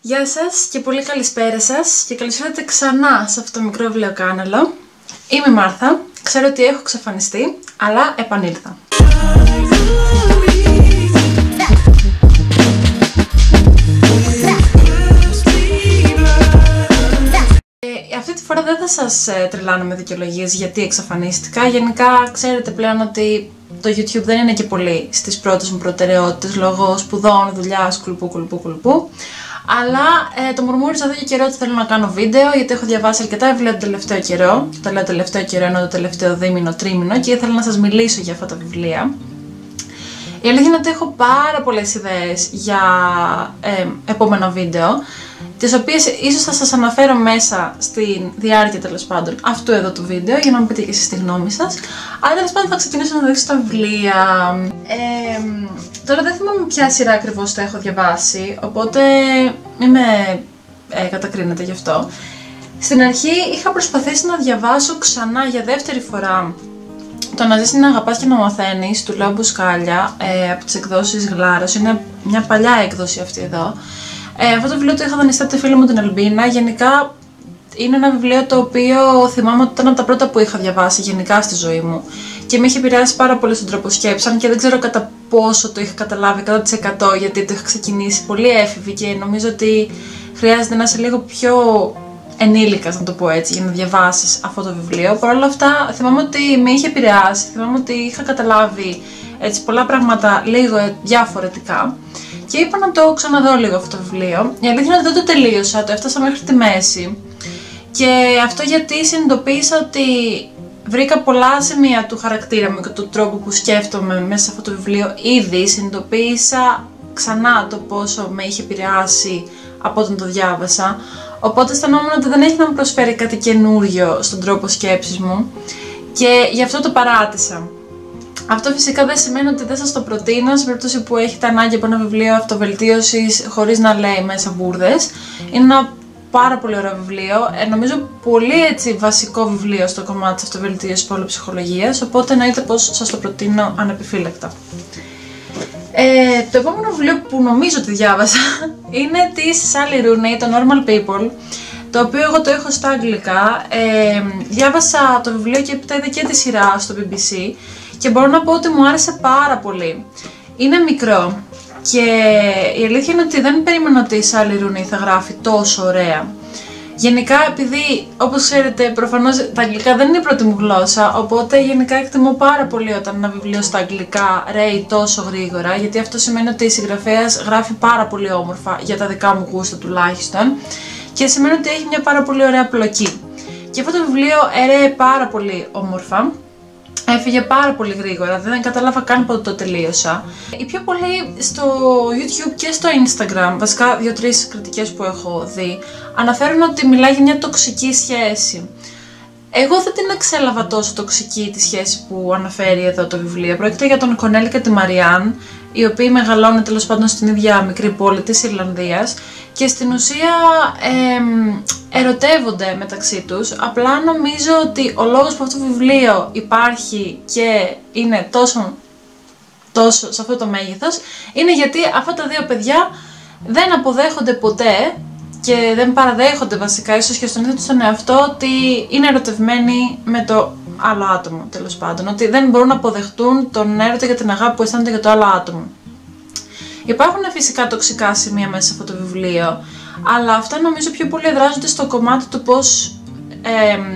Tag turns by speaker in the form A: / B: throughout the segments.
A: Γεια σας και πολύ καλησπέρα σας και καλώς ήρθατε ξανά σε αυτό το μικρό βιβλιοκάναλο. Είμαι η Μάρθα, ξέρω ότι έχω εξαφανιστεί, αλλά επανήλθα. Αυτή τη φορά δεν θα σας τρελάνω με δικαιολογίες γιατί εξαφανίστηκα. Γενικά ξέρετε πλέον ότι το YouTube δεν είναι και πολύ στις πρώτες μου προτεραιότητες λόγω σπουδών, δουλειάς, κουλπού. Αλλά το μουρμούρισα εδώ και καιρό ότι θέλω να κάνω βίντεο γιατί έχω διαβάσει αρκετά βιβλία τον τελευταίο καιρό. Και το λέω τελευταίο καιρό ενώ το τελευταίο δίμηνο, τρίμηνο, και ήθελα να σας μιλήσω για αυτά τα βιβλία. Η αλήθεια είναι ότι έχω πάρα πολλές ιδέες για επόμενο βίντεο, τις οποίες ίσως θα σας αναφέρω μέσα στη διάρκεια τέλος πάντων αυτού εδώ του βίντεο για να μου πείτε και εσείς τη γνώμη σας. Αλλά τέλος πάντων θα ξεκινήσω να δείξω τα βιβλία. Τώρα δεν θυμάμαι ποια σειρά ακριβώς τα έχω διαβάσει, οπότε μην με κατακρίνετε γι' αυτό. Στην αρχή είχα προσπαθήσει να διαβάσω ξανά για δεύτερη φορά το «Να ζεις, να αγαπάς και να μαθαίνεις» του Λέο Μπουσκάλια από τις εκδόσεις Γλάρος. Είναι μια παλιά έκδοση αυτή εδώ. Αυτό το βιβλίο το είχα δανειστεί από τη φίλη μου την Αλμπίνα. Γενικά είναι ένα βιβλίο το οποίο θυμάμαι ότι ήταν από τα πρώτα που είχα διαβάσει γενικά στη ζωή μου και με είχε επηρεάσει πάρα πολύ στον τρόπο σκέψης, αν και δεν ξέρω κατά πόσο το είχα καταλάβει 100% γιατί το είχα ξεκινήσει πολύ έφηβη και νομίζω ότι χρειάζεται να είσαι λίγο πιο ενήλικας, να το πω έτσι, για να διαβάσεις αυτό το βιβλίο. Παρ' όλα αυτά θυμάμαι ότι με είχε επηρεάσει, θυμάμαι ότι είχα καταλάβει έτσι πολλά πράγματα λίγο διαφορετικά. Και είπα να το ξαναδώ λίγο αυτό το βιβλίο. Η αλήθεια είναι ότι δεν το τελείωσα, το έφτασα μέχρι τη μέση. Και αυτό γιατί συνειδητοποίησα ότι βρήκα πολλά σημεία του χαρακτήρα μου και του τρόπου που σκέφτομαι μέσα σε αυτό το βιβλίο ήδη. Συνειδητοποίησα ξανά το πόσο με είχε επηρεάσει από όταν το διάβασα. Οπότε αισθανόμουν ότι δεν έχει να μου προσφέρει κάτι καινούριο στον τρόπο σκέψης μου. Και γι' αυτό το παράτησα. Αυτό φυσικά δεν σημαίνει ότι δεν σας το προτείνω σε περίπτωση που έχετε ανάγκη από ένα βιβλίο αυτοβελτίωσης χωρίς να λέει μέσα μπουρδες. Είναι ένα πάρα πολύ ωραίο βιβλίο, νομίζω πολύ έτσι βασικό βιβλίο στο κομμάτι της αυτοβελτίωσης πολυψυχολογίας, οπότε εννοείται πως σας το προτείνω ανεπιφύλακτα. Το επόμενο βιβλίο που νομίζω ότι διάβασα είναι της Sally Rooney, το Normal People, το οποίο εγώ το έχω στα αγγλικά. Διάβασα το βιβλίο και έπειτα είδα και τη σειρά στο BBC και μπορώ να πω ότι μου άρεσε πάρα πολύ. Είναι μικρό και η αλήθεια είναι ότι δεν περίμενα ότι η Sally Rooney θα γράφει τόσο ωραία. Γενικά, επειδή όπως ξέρετε προφανώς τα αγγλικά δεν είναι η πρώτη μου γλώσσα, οπότε γενικά εκτιμώ πάρα πολύ όταν ένα βιβλίο στα αγγλικά ρέει τόσο γρήγορα, γιατί αυτό σημαίνει ότι η συγγραφέας γράφει πάρα πολύ όμορφα, για τα δικά μου γούστα τουλάχιστον, και σημαίνει ότι έχει μια πάρα πολύ ωραία πλοκή. Και αυτό το βιβλίο έρεε πάρα πολύ όμορφα. Έφυγε πάρα πολύ γρήγορα, δεν κατάλαβα καν πότε το τελείωσα. Οι πιο πολλοί στο YouTube και στο Instagram, βασικά 2-3 κριτικές που έχω δει, αναφέρουν ότι μιλάει για μια τοξική σχέση. Εγώ δεν την εξέλαβα τόσο τοξική τη σχέση που αναφέρει εδώ το βιβλίο. Πρόκειται για τον Κονέλ και τη Μαριάν, οι οποίοι μεγαλώνουν τέλος πάντων στην ίδια μικρή πόλη της Ιρλανδίας και στην ουσία ερωτεύονται μεταξύ τους. Απλά νομίζω ότι ο λόγος που αυτό το βιβλίο υπάρχει και είναι τόσο σε αυτό το μέγεθος είναι γιατί αυτά τα δύο παιδιά δεν αποδέχονται ποτέ και δεν παραδέχονται βασικά, ίσως και στον ίδιο τους τον εαυτό, ότι είναι ερωτευμένοι με το άλλο άτομο, τέλος πάντων. Ότι δεν μπορούν να αποδεχτούν τον έρωτα για την αγάπη που αισθάνονται για το άλλο άτομο. Υπάρχουν φυσικά τοξικά σημεία μέσα σε αυτό το βιβλίο, αλλά αυτά νομίζω πιο πολύ εδράζονται στο κομμάτι του πώς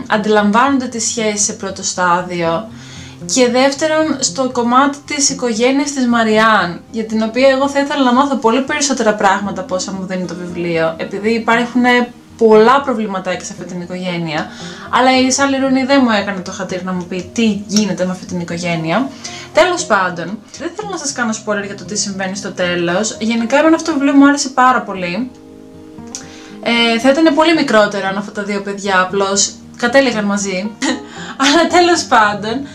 A: αντιλαμβάνονται τις σχέσεις σε πρώτο στάδιο. Και δεύτερον, στο κομμάτι της οικογένειας της Μαριάν, για την οποία εγώ θα ήθελα να μάθω πολύ περισσότερα πράγματα από όσα μου δίνει το βιβλίο, επειδή υπάρχουν πολλά προβληματάκια σε αυτή την οικογένεια. Αλλά η Sally Rooney δεν μου έκανε το χατήρι να μου πει τι γίνεται με αυτή την οικογένεια. Τέλος πάντων, δεν θέλω να σας κάνω spoiler για το τι συμβαίνει στο τέλος. Γενικά, εμένα αυτό το βιβλίο μου άρεσε πάρα πολύ. Θα ήταν πολύ μικρότερο αν αυτά τα δύο παιδιά απλώς κατέληγαν μαζί. Αλλά τέλος πάντων,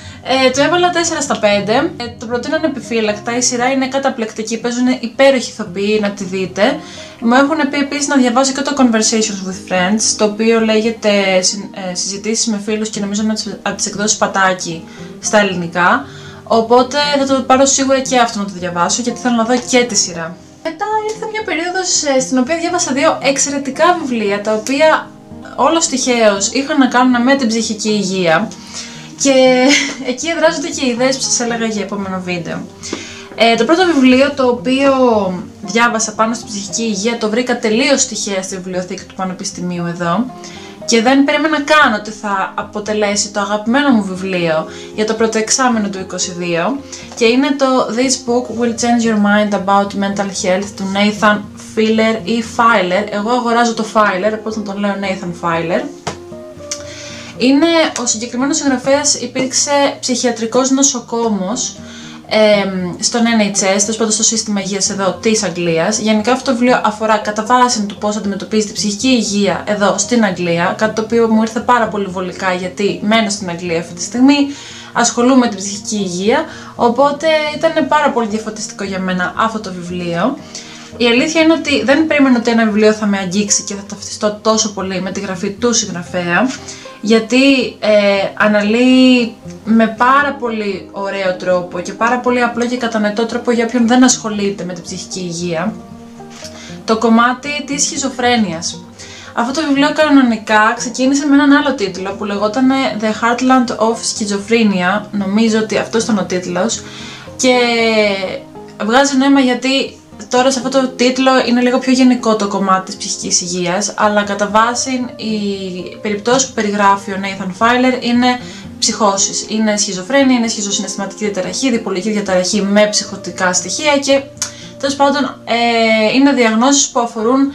A: το έβαλα 4 στα 5. Το προτείνω ανεπιφύλακτα. Η σειρά είναι καταπληκτική, παίζουν υπέροχοι ηθοποιοί, να τη δείτε. Μου έχουν πει επίσης να διαβάσω και το Conversations with Friends, το οποίο λέγεται συζητήσεις με φίλους και νομίζω είναι από τις εκδόσεις Πατάκη στα ελληνικά. Οπότε θα το πάρω σίγουρα και αυτό να το διαβάσω, γιατί θέλω να δω και τη σειρά. Μετά ήρθε μια περίοδος στην οποία διάβασα 2 εξαιρετικά βιβλία, τα οποία όλος τυχαίως είχαν να κάνουν με την ψυχική υγεία και εκεί εδράζονται και οι ιδέες που σας έλεγα για επόμενο βίντεο. Το πρώτο βιβλίο το οποίο διάβασα πάνω στην ψυχική υγεία το βρήκα τελείως τυχαία στη βιβλιοθήκη του Πανεπιστημίου εδώ και δεν περίμενα καν ότι θα αποτελέσει το αγαπημένο μου βιβλίο για το πρώτο εξάμηνο του 2022 και είναι το This book will change your mind about mental health του Nathan Filer ή Filer. Εγώ αγοράζω το Filer, οπότε τον λέω Nathan Filer. Είναι ο συγκεκριμένος συγγραφέας, υπήρξε ψυχιατρικός νοσοκόμος στον NHS, τέλος πάντων στο σύστημα υγείας εδώ της Αγγλίας. Γενικά αυτό το βιβλίο αφορά κατά βάση του πώς αντιμετωπίζει την ψυχική υγεία εδώ στην Αγγλία, κάτι το οποίο μου ήρθε πάρα πολύ βολικά γιατί μένω στην Αγγλία αυτή τη στιγμή, ασχολούμαι με την ψυχική υγεία, οπότε ήταν πάρα πολύ διαφωτιστικό για μένα αυτό το βιβλίο. Η αλήθεια είναι ότι δεν περίμενα ότι ένα βιβλίο θα με αγγίξει και θα ταυτιστώ τόσο πολύ με τη γραφή του συγγραφέα, γιατί αναλύει με πάρα πολύ ωραίο τρόπο και πάρα πολύ απλό και κατανοητό τρόπο για όποιον δεν ασχολείται με την ψυχική υγεία το κομμάτι της σχιζοφρένειας. Αυτό το βιβλίο κανονικά ξεκίνησε με έναν άλλο τίτλο που λεγόταν The Heartland of Schizophrenia, νομίζω ότι αυτός ήταν ο τίτλος, και βγάζει νόημα γιατί τώρα σε αυτό το τίτλο είναι λίγο πιο γενικό το κομμάτι της ψυχικής υγείας, αλλά κατά βάση οι περιπτώσεις που περιγράφει ο Nathan Filer είναι ψυχώσεις. Είναι σχιζοφρένεια, είναι σχιζοσυναισθηματική διαταραχή, διπολική διαταραχή με ψυχωτικά στοιχεία και τέλος πάντων είναι διαγνώσεις που αφορούν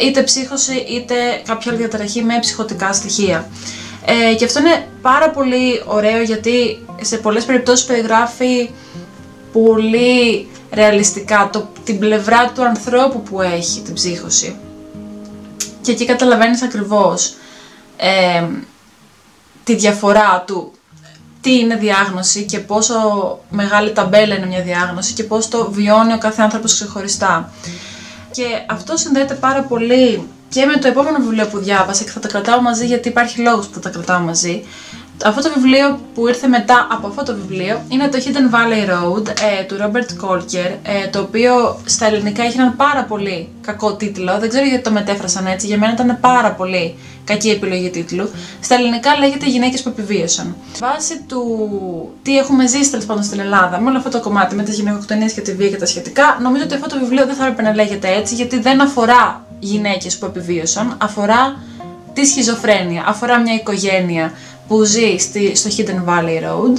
A: είτε ψύχωση είτε κάποια άλλη διαταραχή με ψυχωτικά στοιχεία. Και αυτό είναι πάρα πολύ ωραίο γιατί σε πολλές περιπτώσεις περιγράφει πολύ ρεαλιστικά την πλευρά του ανθρώπου που έχει την ψύχωση και εκεί καταλαβαίνεις ακριβώς τη διαφορά του τι είναι διάγνωση και πόσο μεγάλη ταμπέλα είναι μια διάγνωση και πώς το βιώνει ο κάθε άνθρωπος ξεχωριστά. Και αυτό συνδέεται πάρα πολύ και με το επόμενο βιβλίο που διάβασα και θα τα κρατάω μαζί γιατί υπάρχει λόγος που θα τα κρατάω μαζί. Αυτό το βιβλίο που ήρθε μετά από αυτό το βιβλίο είναι το Hidden Valley Road του Robert Collier, το οποίο στα ελληνικά έχει έναν πάρα πολύ κακό τίτλο, δεν ξέρω γιατί το μετέφρασαν έτσι, για μένα ήταν πάρα πολύ κακή επιλογή τίτλου. Στα ελληνικά λέγεται Γυναίκες που επιβίωσαν. Βάσει του τι έχουμε ζήσει τέλος πάντων στην Ελλάδα, με όλο αυτό το κομμάτι με τις γυναικοκτονίες και τη βία και τα σχετικά, νομίζω ότι αυτό το βιβλίο δεν θα έπρεπε να λέγεται έτσι, γιατί δεν αφορά γυναίκες που επιβίωσαν, αφορά τη σχιζοφρένεια, αφορά μια οικογένεια που ζει στο Hidden Valley Road,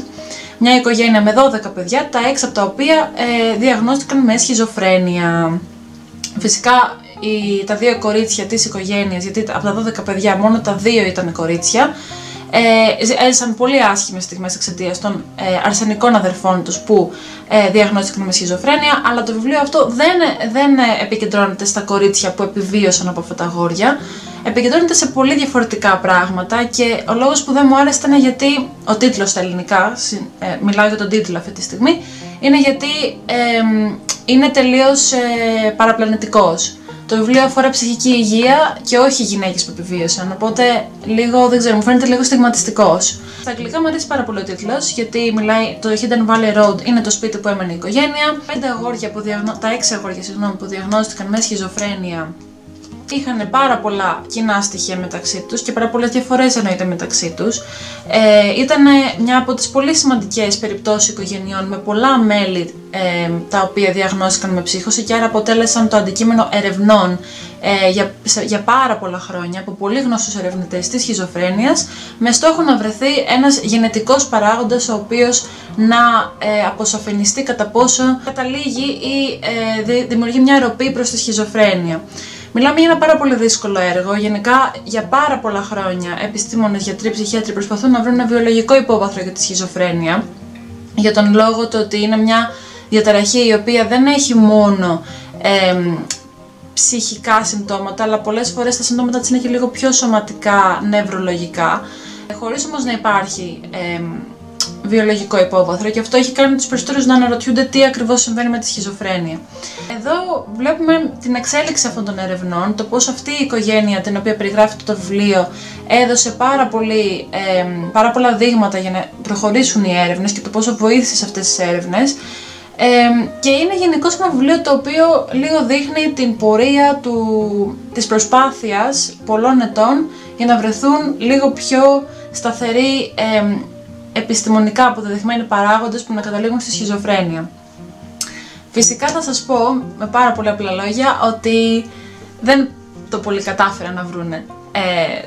A: μια οικογένεια με 12 παιδιά, τα 6 από τα οποία διαγνώστηκαν με σχιζοφρένεια. Φυσικά τα 2 κορίτσια της οικογένειας, γιατί από τα 12 παιδιά μόνο τα 2 ήταν κορίτσια, έζησαν πολύ άσχημες στιγμές εξαιτίας των αρσενικών αδερφών τους που διαγνώστηκαν με σχιζοφρένεια, αλλά το βιβλίο αυτό δεν επικεντρώνεται στα κορίτσια που επιβίωσαν από αυτά τα αγόρια, επικεντρώνεται σε πολύ διαφορετικά πράγματα και ο λόγος που δεν μου άρεσε ήταν γιατί ο τίτλος στα ελληνικά, μιλάω για τον τίτλο αυτή τη στιγμή, είναι γιατί είναι τελείως παραπλανητικός. Το βιβλίο αφορά ψυχική υγεία και όχι γυναίκες που επιβίωσαν, οπότε λίγο, δεν ξέρω, μου φαίνεται λίγο στιγματιστικός. Στα αγγλικά μου αρέσει πάρα πολύ ο τίτλος, γιατί μιλάει, το Hidden Valley Road είναι το σπίτι που έμενε η οικογένεια. Τα 6 αγόρια που διαγνώστηκαν με σχιζοφρένεια είχαν πάρα πολλά κοινά στοιχεία μεταξύ τους και πάρα πολλές διαφορές εννοείται μεταξύ τους. Ήταν μια από τις πολύ σημαντικές περιπτώσεις οικογενειών με πολλά μέλη τα οποία διαγνώστηκαν με ψύχωση και άρα αποτέλεσαν το αντικείμενο ερευνών για πάρα πολλά χρόνια από πολύ γνωστούς ερευνητές της σχιζοφρένειας, με στόχο να βρεθεί ένας γενετικός παράγοντας ο οποίος να αποσαφινιστεί κατά πόσο καταλήγει ή δημιουργεί μια ροπή προς τη σχιζοφρένεια. Μιλάμε για ένα πάρα πολύ δύσκολο έργο. Γενικά, για πάρα πολλά χρόνια, επιστήμονες, γιατροί, ψυχίατροι προσπαθούν να βρουν ένα βιολογικό υπόβαθρο για τη σχιζοφρένεια. Για τον λόγο το ότι είναι μια διαταραχή η οποία δεν έχει μόνο ψυχικά συμπτώματα, αλλά πολλές φορές τα συμπτώματα της είναι και λίγο πιο σωματικά, νευρολογικά, χωρίς όμως να υπάρχει βιολογικό υπόβαθρο, και αυτό έχει κάνει τους περισσότερους να αναρωτιούνται τι ακριβώς συμβαίνει με τη σχιζοφρένεια. Εδώ βλέπουμε την εξέλιξη αυτών των ερευνών, το πώς αυτή η οικογένεια την οποία περιγράφεται το βιβλίο έδωσε πάρα πολλά δείγματα για να προχωρήσουν οι έρευνες και το πόσο βοήθησε σε αυτές τις έρευνες. Και είναι γενικώς ένα βιβλίο το οποίο λίγο δείχνει την πορεία της προσπάθειας πολλών ετών για να βρεθούν λίγο πιο σταθεροί επιστημονικά αποδεδειγμένοι παράγοντες που να καταλήγουν στη σχιζοφρένεια. Φυσικά θα σας πω με πάρα πολλά απλά λόγια ότι δεν το πολύ κατάφεραν να βρούνε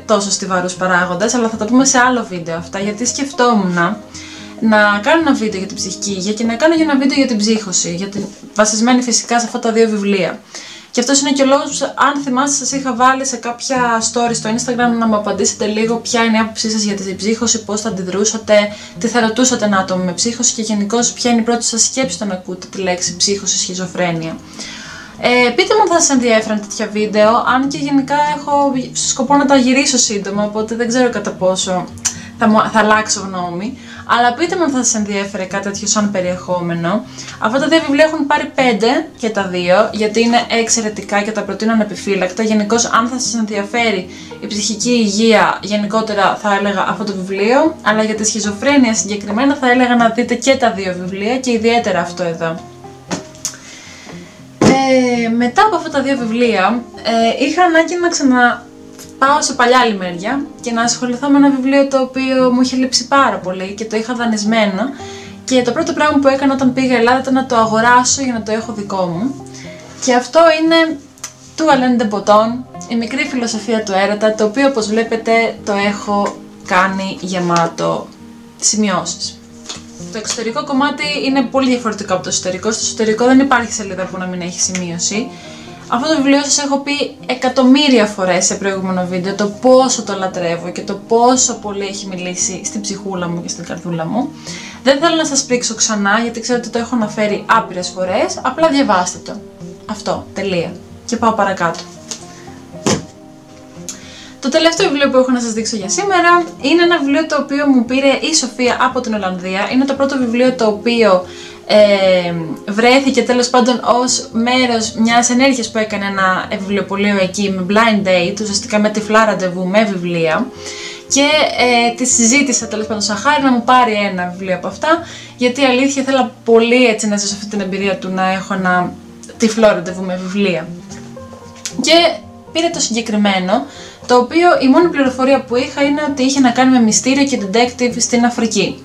A: τόσο στιβαρούς παράγοντες, αλλά θα τα πούμε σε άλλο βίντεο αυτά, γιατί σκεφτόμουν να κάνω ένα βίντεο για την ψυχική υγεία και να κάνω και ένα βίντεο για την ψύχωση, βασισμένη φυσικά σε αυτά τα δύο βιβλία. Και αυτός είναι και ο λόγος που, αν θυμάστε, σας είχα βάλει σε κάποια story στο Instagram να μου απαντήσετε λίγο ποια είναι η άποψή σας για την ψύχωση, πώς θα αντιδρούσατε, τι θα ρωτούσατε ένα άτομο με ψύχωση και γενικώς ποια είναι η πρώτη σας σκέψη όταν ακούτε τη λέξη ψύχωση, σχιζοφρένεια. Πείτε μου αν θα σας ενδιέφεραν τέτοια βίντεο, αν και γενικά έχω σκοπό να τα γυρίσω σύντομα, οπότε δεν ξέρω κατά πόσο θα αλλάξω γνώμη. Αλλά πείτε μου αν θα σας ενδιέφερε κάτι τέτοιο σαν περιεχόμενο. Αυτά τα δύο βιβλία έχουν πάρει 5 και τα δύο, γιατί είναι εξαιρετικά και τα προτείνω ανεπιφύλακτα. Γενικώς, αν θα σας ενδιαφέρει η ψυχική υγεία, γενικότερα θα έλεγα αυτό το βιβλίο, αλλά για τη σχιζοφρένεια συγκεκριμένα θα έλεγα να δείτε και τα δύο βιβλία και ιδιαίτερα αυτό εδώ. Μετά από αυτά τα δύο βιβλία, είχα ανάγκη να πάω σε παλιά λιμέρια και να ασχοληθώ με ένα βιβλίο το οποίο μου είχε λείψει πάρα πολύ και το είχα δανεισμένο, και το πρώτο πράγμα που έκανα όταν πήγα Ελλάδα ήταν να το αγοράσω για να το έχω δικό μου, και αυτό είναι του Alain de Botton, η μικρή φιλοσοφία του έρωτα, το οποίο όπως βλέπετε το έχω κάνει γεμάτο σημειώσεις. Το εξωτερικό κομμάτι είναι πολύ διαφορετικό από το εσωτερικό. Στο εσωτερικό δεν υπάρχει σελίδα που να μην έχει σημείωση. Αυτό το βιβλίο σας έχω πει εκατομμύρια φορές σε προηγούμενο βίντεο το πόσο το λατρεύω και το πόσο πολύ έχει μιλήσει στην ψυχούλα μου και στην καρδούλα μου. Δεν θέλω να σας πρίξω ξανά, γιατί ξέρω ότι το έχω αναφέρει άπειρες φορές, απλά διαβάστε το. Αυτό, τελεία. Και πάω παρακάτω. Το τελευταίο βιβλίο που έχω να σας δείξω για σήμερα είναι ένα βιβλίο το οποίο μου πήρε η Σοφία από την Ολλανδία. Είναι το πρώτο βιβλίο το οποίο βρέθηκε τέλος πάντων ως μέρος μιας ενέργειας που έκανε ένα βιβλιοπωλείο εκεί με blind date, ουσιαστικά με τυφλά ραντεβού με βιβλία, και τη συζήτησα τέλος πάντων σαν χάρη να μου πάρει ένα βιβλίο από αυτά, γιατί αλήθεια ήθελα πολύ έτσι να ζήσω αυτή την εμπειρία του να έχω ένα τυφλό ραντεβού με βιβλία. Και πήρε το συγκεκριμένο, το οποίο η μόνη πληροφορία που είχα είναι ότι είχε να κάνει με μυστήριο και detective στην Αφρική.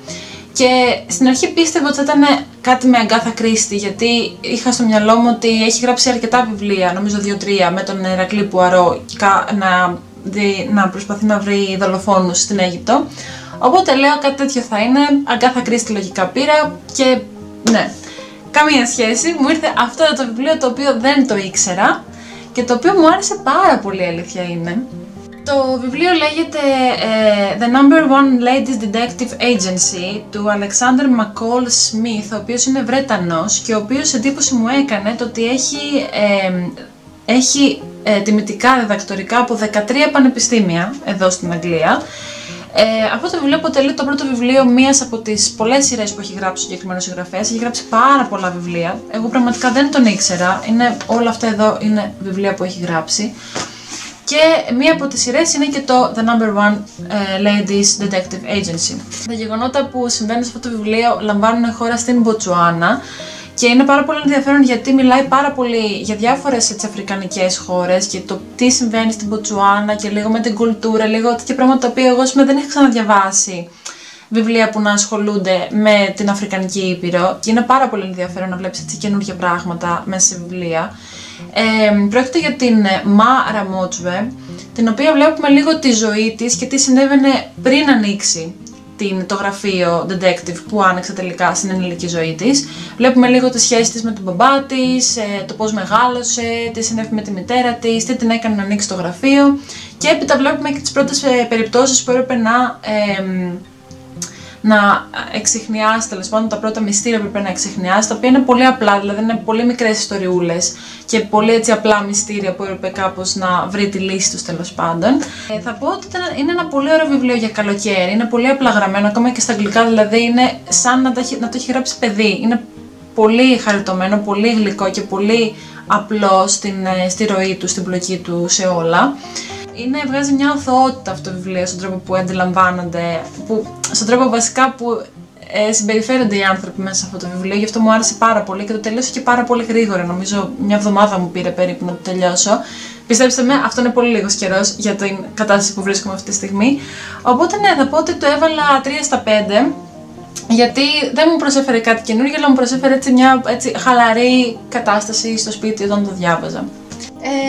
A: Και στην αρχή πίστευα ότι θα ήταν κάτι με Αγκάθα Κρίστη, γιατί είχα στο μυαλό μου ότι έχει γράψει αρκετά βιβλία, νομίζω 2-3, με τον Ηρακλή Πουαρό να προσπαθεί να βρει δολοφόνους στην Αίγυπτο. Οπότε λέω κάτι τέτοιο θα είναι, Αγκάθα Κρίστη λογικά πήρα, και ναι, καμία σχέση. Μου ήρθε αυτό το βιβλίο το οποίο δεν το ήξερα και το οποίο μου άρεσε πάρα πολύ, αλήθεια είναι. Το βιβλίο λέγεται The Number One Ladies Detective Agency του Alexander McCall Smith, ο οποίος είναι Βρετανός και ο οποίος εντύπωση μου έκανε το ότι έχει τιμητικά διδακτορικά από 13 πανεπιστήμια εδώ στην Αγγλία. Αυτό το βιβλίο αποτελεί το πρώτο βιβλίο μίας από τις πολλές σειρές που έχει γράψει ο συγκεκριμένος συγγραφέας. Έχει γράψει πάρα πολλά βιβλία. Εγώ πραγματικά δεν τον ήξερα. Όλα αυτά εδώ είναι βιβλία που έχει γράψει. Και μία από τις σειρές είναι και το The Number One Ladies Detective Agency. Τα γεγονότα που συμβαίνουν σε αυτό το βιβλίο λαμβάνουν χώρα στην Μποτσουάνα και είναι πάρα πολύ ενδιαφέρον, γιατί μιλάει πάρα πολύ για διάφορες αφρικανικές χώρες και το τι συμβαίνει στην Μποτσουάνα και λίγο με την κουλτούρα, λίγο τέτοια πράγματα τα οποία εγώ δεν έχω ξαναδιαβάσει βιβλία που να ασχολούνται με την Αφρικανική Ήπειρο, και είναι πάρα πολύ ενδιαφέρον να βλέπεις έτσι καινούργια πράγματα μέσα σε βιβλία. Πρόκειται για την Μα Ραμότσβε, την οποία βλέπουμε λίγο τη ζωή της και τι συνέβαινε πριν ανοίξει το γραφείο detective που άνοιξε τελικά στην ενήλικη ζωή της. Βλέπουμε λίγο τη σχέση της με τον μπαμπά της, το πώς μεγάλωσε, τι συνέβη με τη μητέρα της, τι την έκανε να ανοίξει το γραφείο, και έπειτα βλέπουμε και τις πρώτες περιπτώσεις που έπρεπε να εξιχνιάσει, τέλος πάντων τα πρώτα μυστήρια που έπρεπε να εξιχνιάσει, τα οποία είναι πολύ απλά, δηλαδή είναι πολύ μικρές ιστοριούλες και πολύ έτσι απλά μυστήρια που έπρεπε κάπως να βρει τη λύση τους, τέλος πάντων. Θα πω ότι είναι ένα πολύ ωραίο βιβλίο για καλοκαίρι, είναι πολύ απλά γραμμένο, ακόμα και στα αγγλικά, δηλαδή είναι σαν να το έχει γράψει παιδί. Είναι πολύ χαριτωμένο, πολύ γλυκό και πολύ απλό στη ροή του, στην πλοκή του, σε όλα. Βγάζει μια αθωότητα αυτό το βιβλίο στον τρόπο που αντιλαμβάνονται, στον τρόπο βασικά που συμπεριφέρονται οι άνθρωποι μέσα σε αυτό το βιβλίο, γι' αυτό μου άρεσε πάρα πολύ και το τελείωσα και πάρα πολύ γρήγορα. Νομίζω μια εβδομάδα μου πήρε περίπου να το τελειώσω. Πιστέψτε με, αυτό είναι πολύ λίγος καιρός για την κατάσταση που βρίσκομαι αυτή τη στιγμή. Οπότε ναι, θα πω ότι το έβαλα 3 στα 5. Γιατί δεν μου προσέφερε κάτι καινούργιο, αλλά μου προσέφερε έτσι μια χαλαρή κατάσταση στο σπίτι όταν το διάβαζα.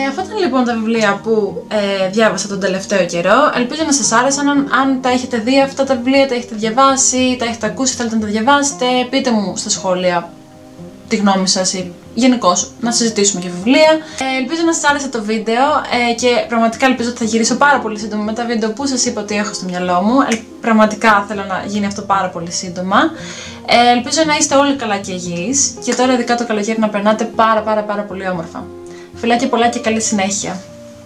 A: Αυτά ήταν λοιπόν τα βιβλία που διάβασα τον τελευταίο καιρό. Ελπίζω να σας άρεσαν. Αν τα έχετε δει αυτά τα βιβλία, τα έχετε διαβάσει, τα έχετε ακούσει, θέλετε να τα διαβάσετε, πείτε μου στα σχόλια τη γνώμη σας ή γενικώς να συζητήσουμε για βιβλία. Ελπίζω να σας άρεσε το βίντεο και πραγματικά ελπίζω ότι θα γυρίσω πάρα πολύ σύντομα με τα βίντεο που σας είπα ότι έχω στο μυαλό μου. Πραγματικά θέλω να γίνει αυτό πάρα πολύ σύντομα. Ελπίζω να είστε όλοι καλά και υγιείς και τώρα ειδικά το καλοκαίρι να περνάτε πάρα πολύ όμορφα. Φιλάκια πολλά και καλή συνέχεια.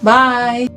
A: Bye!